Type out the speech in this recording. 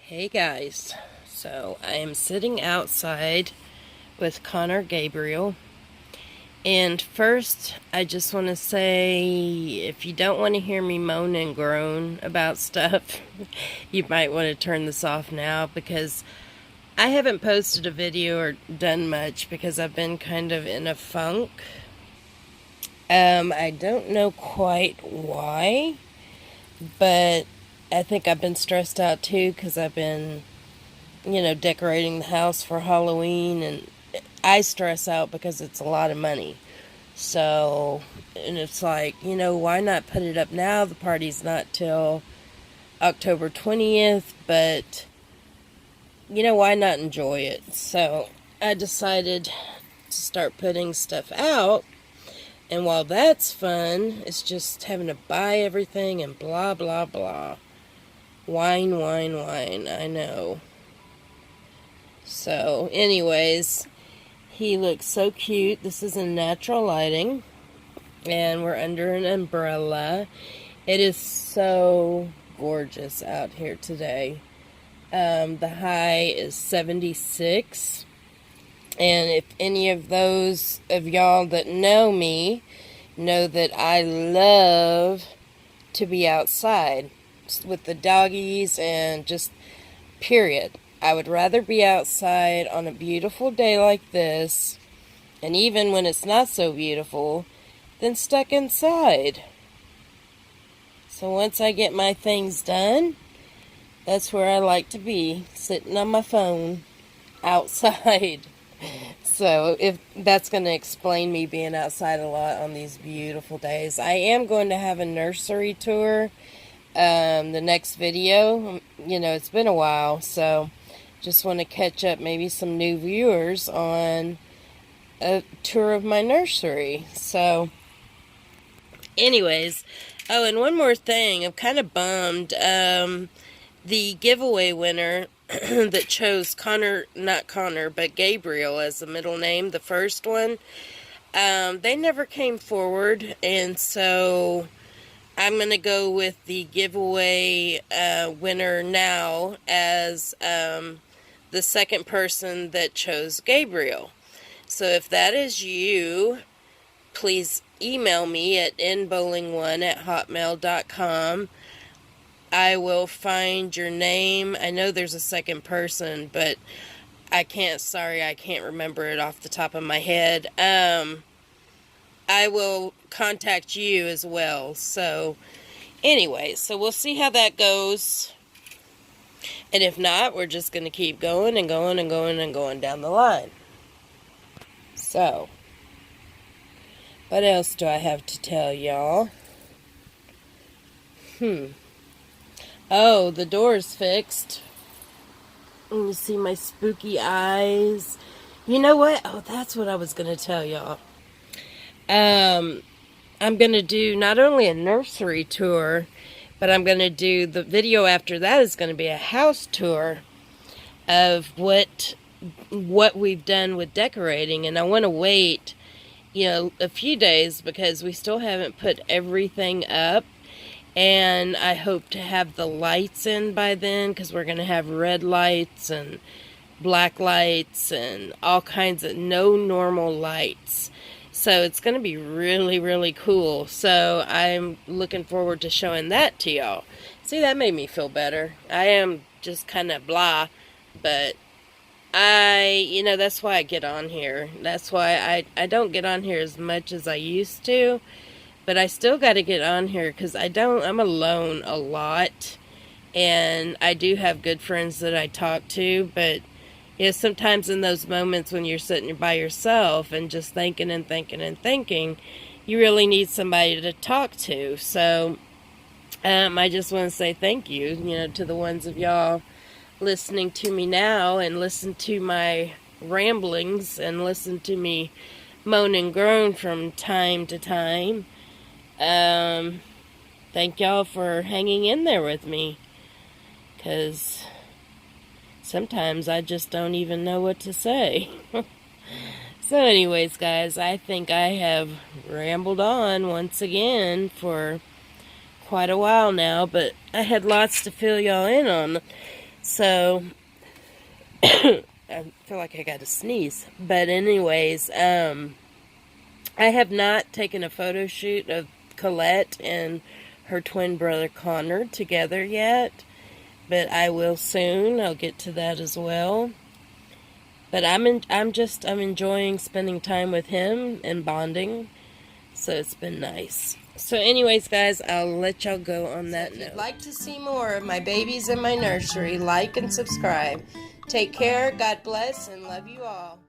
Hey guys, so I am sitting outside with Connor Gabriel, and first I just want to say if you don't want to hear me moan and groan about stuff, you might want to turn this off now because I haven't posted a video or done much because I've been kind of in a funk. I don't know quite why, but I think I've been stressed out too because I've been decorating the house for Halloween, and I stress out because it's a lot of money. So, and it's like, why not put it up now? The party's not till October 20th, but, why not enjoy it? So, I decided to start putting stuff out, and while that's fun, it's just having to buy everything and blah, blah, blah. Wine, I know. So, anyways, he looks so cute. This is in natural lighting, and we're under an umbrella. It is so gorgeous out here today. The high is 76, and if any of those of y'all that know me know that I love to be outside with the doggies and just period. I would rather be outside on a beautiful day like this, and even when it's not so beautiful, than stuck inside. So once I get my things done, that's where I like to be, sitting on my phone outside. So if that's going to explain me being outside a lot on these beautiful days. I am going to have a nursery tour. The next video, it's been a while, so just want to catch up maybe some new viewers on a tour of my nursery. So, anyways, oh, and one more thing, I'm kind of bummed. The giveaway winner that chose not Connor, but Gabriel as the middle name, the first one, they never came forward, and so I'm going to go with the giveaway winner now as the second person that chose Gabriel. So if that is you, please email me at nbowling1@hotmail.com. I will find your name. I know there's a second person, but I can't remember it off the top of my head. I will contact you as well. So, anyway, so we'll see how that goes. And if not, we're just going to keep going and going and going and going down the line. So, what else do I have to tell y'all? Oh, the door's fixed. And you see my spooky eyes. You know what? Oh, that's what I was going to tell y'all. I'm going to do not only a nursery tour, but I'm going to do the video after that is going to be a house tour of what we've done with decorating. And I want to wait, a few days because we still haven't put everything up. And I hope to have the lights in by then because we're going to have red lights and black lights and all kinds of no normal lights. So it's going to be really, really cool. So I'm looking forward to showing that to y'all. See, that made me feel better. I am just kind of blah, but that's why I get on here. That's why I don't get on here as much as I used to, but I still got to get on here because I'm alone a lot, and I do have good friends that I talk to, but sometimes in those moments when you're sitting by yourself and just thinking and thinking and thinking, you really need somebody to talk to. So, I just want to say thank you, to the ones of y'all listening to me now and listen to my ramblings and listen to me moan and groan from time to time. Thank y'all for hanging in there with me, because sometimes I just don't even know what to say. So anyways, guys, I think I have rambled on once again for quite a while now, but I had lots to fill y'all in on. So, I feel like I got to sneeze. But anyways, I have not taken a photo shoot of Colette and her twin brother Connor together yet. But I will soon. I'll get to that as well. But I'm enjoying spending time with him and bonding. So it's been nice. So anyways, guys, I'll let y'all go on that note. If you'd like to see more of my babies in my nursery, like and subscribe. Take care, God bless, and love you all.